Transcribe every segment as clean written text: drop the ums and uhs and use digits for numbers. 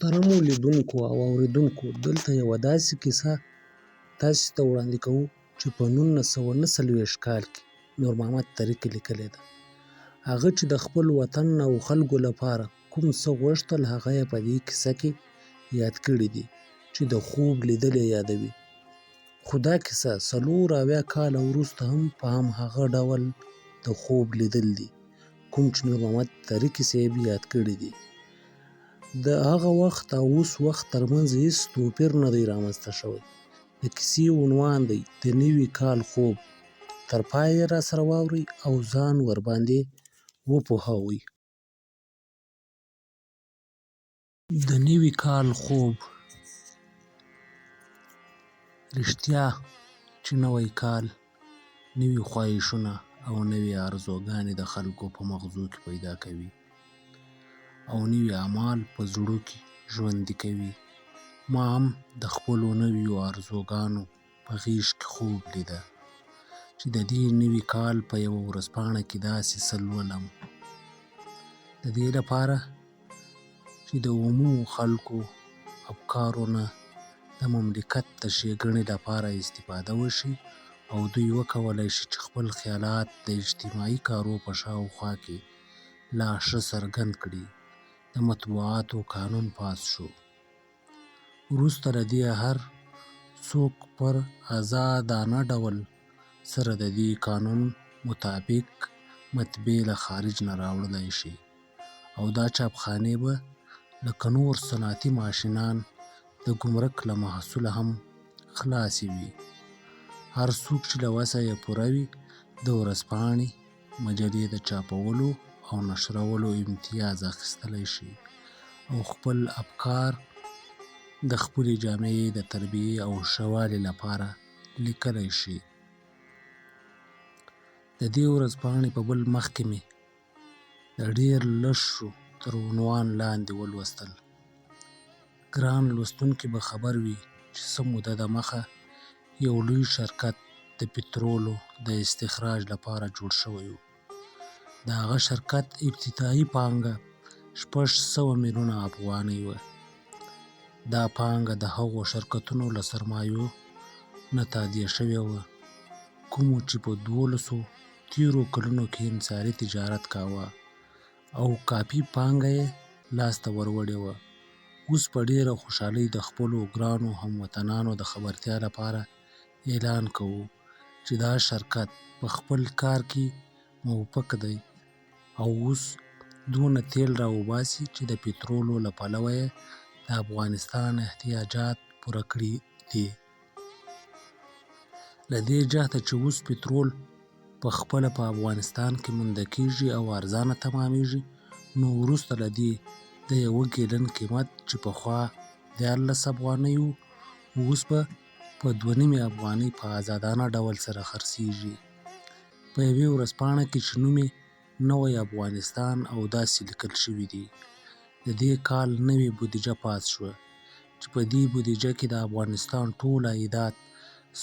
محترمو لیدونکو او اوریدونکو، دلته یوه داسې کیسه تاسې ته وړاندې کوو چې په 1949 کال کې نور محمد تره کي لیکلې ده. هغه چې د خپل وطن او خلکو لپاره کوم څه غوښتل، هغه یې په دې کیسه کې یاد کړي دي چې د خوب لیدل یې یادوي. خو دا کیسه 40 کاله وروسته هم په هماغه ډول د خوب لیدل دي کوم چې نور محمد تره کي صاحب یاد کړي دي. د هغه وخت او اوس وخت ترمنځ هیڅ توپیر نه دی رامنځته شوی. د کیسې عنوان دی د نوي کال خوب. تر پایه را سره واورئ او ځان ورباندې وپوهوئ. د نوي کال خوب. رښتیا چې نوی کال نوي خواهشونه او نوي آرزوګانې د خلکو په مغزو کې پیدا کوي او نوي اعمال په زړه کې ژوندي کوي. ما هم د خپلو نویو آرزوګانو په غېږ کې خوب لیده چې د دې نوي کال په یوه ورځپاڼه کې داسې څه لولم. د دې لپاره چې د عمومو خلکو افکارو نه د مملکت د ښېګڼې لپاره استفاده وشي او دوی وکولای شي چې خپل خیالات د اجتماعي کارو په شاوخوا کې لا ښه څرګند کړي. د مطبوعاتو قانون پاس شو. وروسته له دې هر څوک پر ازادانه ډول سره د دې قانون مطابق مطبعې له خارج نه راوړلی شي او دا چاپخانې به لکه نور صنعتي ماشینان د ګمرک له محصوله هم خلاصې وي. هر څوک چې له وسه یې پوره وي د ورځپاڼې مجلې د چاپولو او نشرولو امتیاز اخیستلی شي او خپل افکار د خپلې جامعې د تربیې او ښه والي لپاره لیکلی شي. د دې ورځپاڼې په بل مخ کې مې د ډېر لږو تر عنوان لاندې ولوستل. ګران لوستونکي به خبر وي چې څه موده دمخه یو لوی شرکت د پټرولو د استخراج لپاره جوړ شوی و. د هغه شرکت ابتدایي پانګه 600 میلیونه افغانۍ وه. دا پانګه د هغو شرکتونو له سرمایو نه تادیه شوې وه کومو چې په 12 تېرو کلونو کې انحصاري تجارت کاوه او کافي پانګه یې لاسته وروړې وه. اوس په ډېره خوشحالۍ د خپلو ګرانو هموطنانو د خبرتیا لپاره اعلان کوو چې دا شرکت په خپل کار کې موفق دی او اوس دونه تیل راوباسي چې د پټرولو له پلوه یې د افغانستان احتیاجات پوره کړي دي. له دې جهته چې اوس پټرول په خپله په افغانستان کې مونده کېږي او ارزانه تمامېږي، نو وروسته له دې د یوه ګیلن قیمت چې پخوا 14 افغانۍ و، اوس به په 2.5 افغانۍ په ازادانه ډول سره خرڅېږي. په یوې ورځپاڼه کې چې نوم یې نوی افغانستان او داسې لیکل شوي دي. د دې کال نوې بودیجه پاس شوه چې په دې بودیجه کې د افغانستان ټول عایدات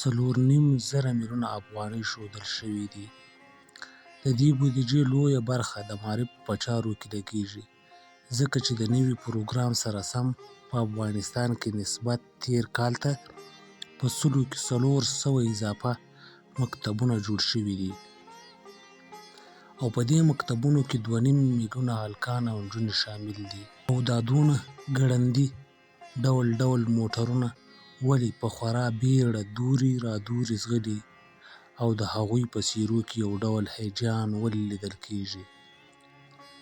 4.5 میلیونه افغانۍ ښودل شوي دي. د دې بودیجې لویه برخه د معارف په چارو کې لګیږي ځکه چې د نوي پروګرام سره سم په افغانستان کې نسبت تېر کال ته په 100 کې 400 اضافه مکتبونه جوړ شوي دي او په دې مکتبونو کې 2.5 میلیونه هلکان او نجونې شامل دي. او دا دونه ګړندي ډول ډول موټرونه ولې په خورا بیړه دوري رادوري ځغلي او د هغوی په څېرو کې یو ډول هیجان ولې لیدل کېږي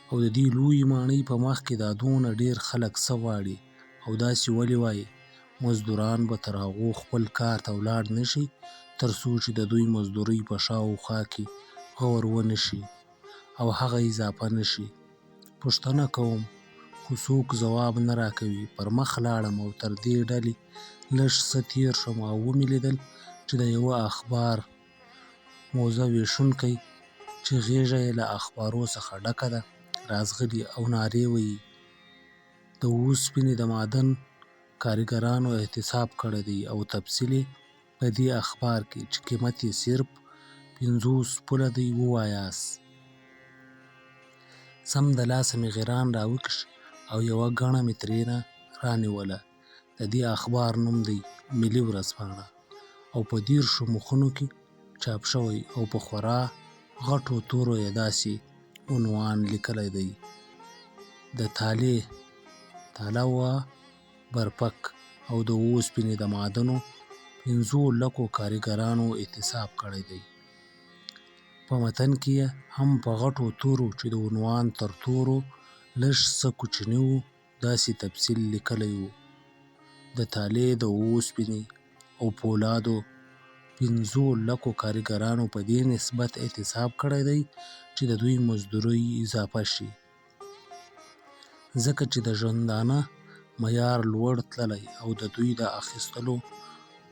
او د دې لویې ماڼۍ په مخ کې دا دونه ډېر خلک څه غواړي او داسې ولې وایي مزدوران به تر هغو خپل کار ته ولاړ نه شي تر څو چې د دوی مزدورۍ په شاوخوا کې غور ونه شي او هغه اضافه نه شي. پوښتنه کوم خو څوک ځواب نه راکوي. پر مخ لاړم او تر دې ډلې لږ څه تېر شوم او ومې لیدل چې د یوه اخبار موضوع ویشونکی چې غېږه یې له اخبارو څخه ډکه ده راځغلي او نارې وهي د اوسپنې د معدن کارګرانو احتساب کړی دی او تفصیل یې په دې اخبار کې چې قیمت یې صرف 50 پوله دی ووایاست. سم د لاسه مې غیران راوکش او یوه ګڼه مې ترېنه رانیوله. د دې اخبار نوم دی ملي ورځپاڼه او په 13 مخونو کې چاپ شوی او په خورا غټو تورو یې داسې عنوان لیکلی دی: د تاله و برپک او د اوسپنې د معدنو 5 لکو کارګرانو اعتصاب کړی دی. په متن کې یې هم په غټو تورو چې د عنوان تر تورو لږ څه کوچني وو داسې تفصیل لیکلی وو: د تالې د اوسپنې او پولادو 5 لکو کارګرانو په دې نسبت اعتصاب کړی دی چې د دوی مزدوري اضافه شي، ځکه چې د ژوندانه معیار لوړ تللی او د دوی د اخیستلو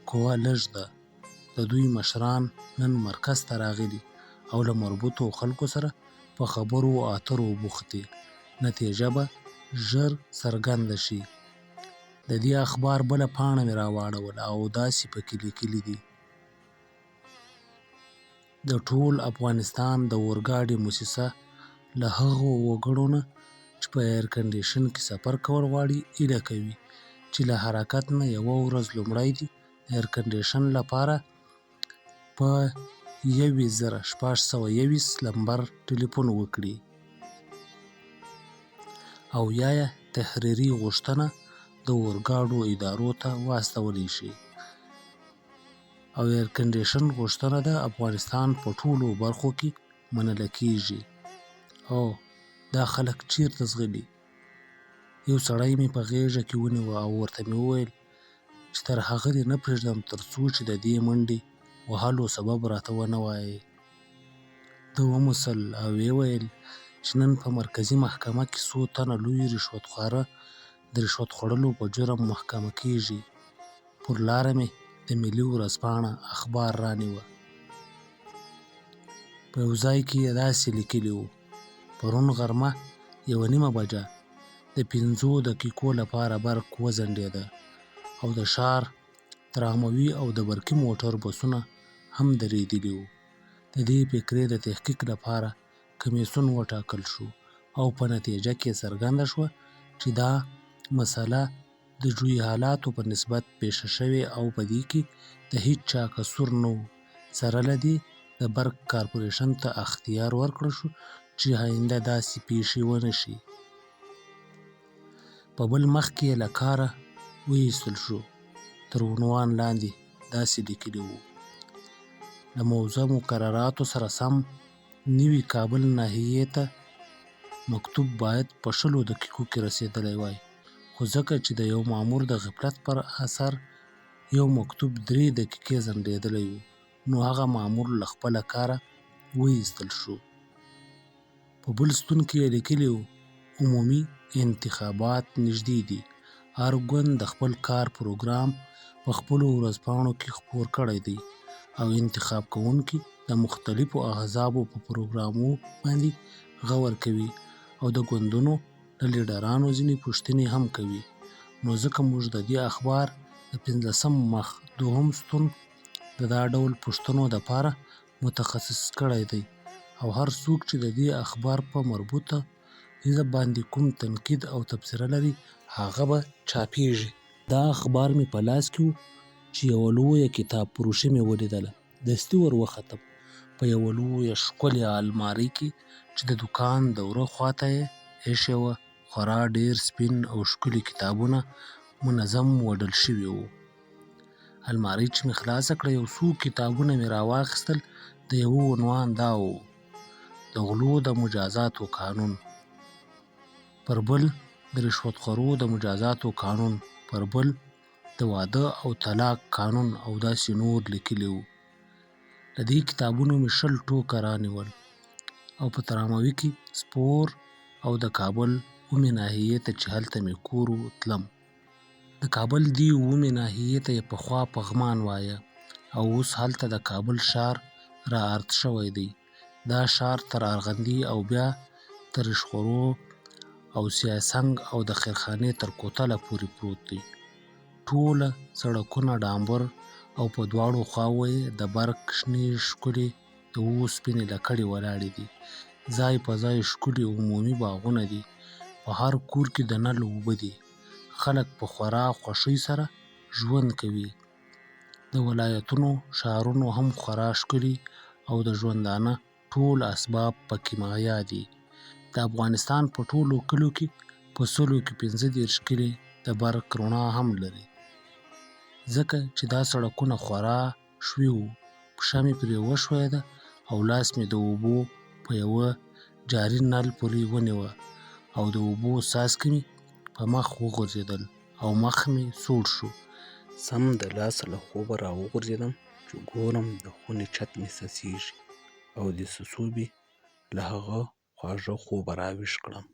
قوه لږ ده. د دوی مشران نن مرکز ته راغلي او له مربوطو خلکو سره په خبرو اترو بوخت دي. نتیجه به ژر څرګنده شي. د دې اخبار بله پاڼه مې راواړوله او داسې پکې لیکلي دي: د ټول افغانستان د اورګاډي موسسه له هغو وګړو نه چې په ایر کنډیشن کې سفر کول غواړي هیله کوي چې له حرکت نه یوه ورځ لومړی دې د ایر کنډیشن لپاره په 10621 نمبر ټلیفون وکړي او یا تحریري غوښتنه د اورګاډو ادارو ته واستولی شي. او ایر کنډیشن غوښتنه د افغانستان په ټولو برخو کې منله کیږي. او دا خلک چیرته ځغلي؟ یو سړی مې په غېږه کې ونیوه او ورته مې وویل چې تر هغه دې نه پرېږدم تر څو چې د دې منډې وهلو سبب راته ونه وایې. ده وموسل او ویې ویل چې نن په مرکزي محکمه کې څو تنه لوی رشوتخواره د رشوت خوړلو په جرم محکمه کیږي. پر لاره مې د ملي ورځپاڼه اخبار رانیوه. په یو ځای کې یې داسې لیکلي وو: پرون غرمه 1:30 بجه د 5 دقیقو لپاره برق وځنډېده او د ښار تراموي او د برقي موټر بسونه هم درېدلي وو. د دې فقرې د تحقیق لپاره کمیسیون وټاکل شو او په نتیجه کې څرګنده شوه چې دا مسله د جوی حالاتو په نسبت پیښه شوې او په دې کې د هیچ چا قصور نه و. سره له دې د برق کارپوریشن ته اختیار ورکړل شو چې آینده داسې پیښې ونه شي. په بل مخ کې یې له کاره وایستل شو. تر عنوان لاندې داسې لیکلي وو: د موضوع مقرراتو سره سم نوي کابل ناحیې ته مکتوب باید په 20 دقیقو کې رسېدلی وای، خو ځکه چې د یو مامور د غفلت پر اثر یو مکتوب 3 دقیقې ځنډېدلی و، نو هغه مامور له خپله کاره وایستل شو. په بل ستون کې یې لیکلي وو: عمومي انتخابات نږدې دي. هر ګوند د خپل کار پروګرام په خپلو ورځپاڼو کې خپور کړی دی او انتخاب کوونکي د مختلفو احزابو په پروګرامو باندې غور کوي او د ګوندونو له لیډرانو ځینې پوښتنې هم کوي. نو ځکه موږ د دې اخبار د 15 مخ 2 ستون د دا ډول پوښتنو دپاره متخصص کړی دی او هر څوک چې د دې اخبار په مربوطه حزب باندې کوم تنقید او تبصره لري هغه به چاپیږي. دا اخبار مې په لاس کې و چې یوه لویه کتاب فروشي مې ولیدله. دستي ور وختم. په یوه لویه ښکلې المارۍ کې چې د دوکان د وره خواته یې ایښې وه خورا ډېر سپین او ښکلي کتابونه منظم وډل شوي وو. المارۍ چې مې خلاصه کړه یو څو کتابونه مې راواخیستل. د یوه عنوان دا و: د غلو د مجازاتو قانون. پر بل د رشوتخورو د مجازاتو قانون. پر بل د واده او طلاق قانون او داسې نور لیکلي وو. له دې کتابونو مې 20 ټوکه رانیول او په تراموي کې سپور او د کابل اومې ناحیې ته چې هلته مې کور و تلم. د کابل دې اومې ناحیې ته یې پخوا پغمان وایه او اوس هلته د کابل ښار را ارت شوی دی. دا ښار تر ارغندې او بیا تر ریشخورو او سیاسنګ او د خیرخانې تر کوتله پورې پروت دی. ټوله سړکونه ډامبر او په دواړو خواوو یې د برق شنې ښکلې د اوسپنې لکړې ولاړې دي. ځای په ځای ښکلي عمومي باغونه دي. په هر کور کې د نل اوبه دي. خلک په خورا خوښۍ سره ژوند کوي. د ولایتونو ښارونو هم خورا ښکلي او د ژوندانه ټول اسباب پکې مهیا دي. د افغانستان په ټولو کلیو کې په 135 کلي د برق رڼا هم لري، ځکه چې دا سړکونه خورا ښوي وو. پښه مې پرې وښویده او لاس مې د اوبو په یوه جاري نل پورې ونیوه او د اوبو څاڅکي مې په مخ وغورځېدل او مخ مې سوړ شو. سم د لاسه له خوبه راوغورځېدم چې ګورم د خونې چت مې څڅېږي او د څڅوبي له هغه خواږه خوبه راویښ کړم.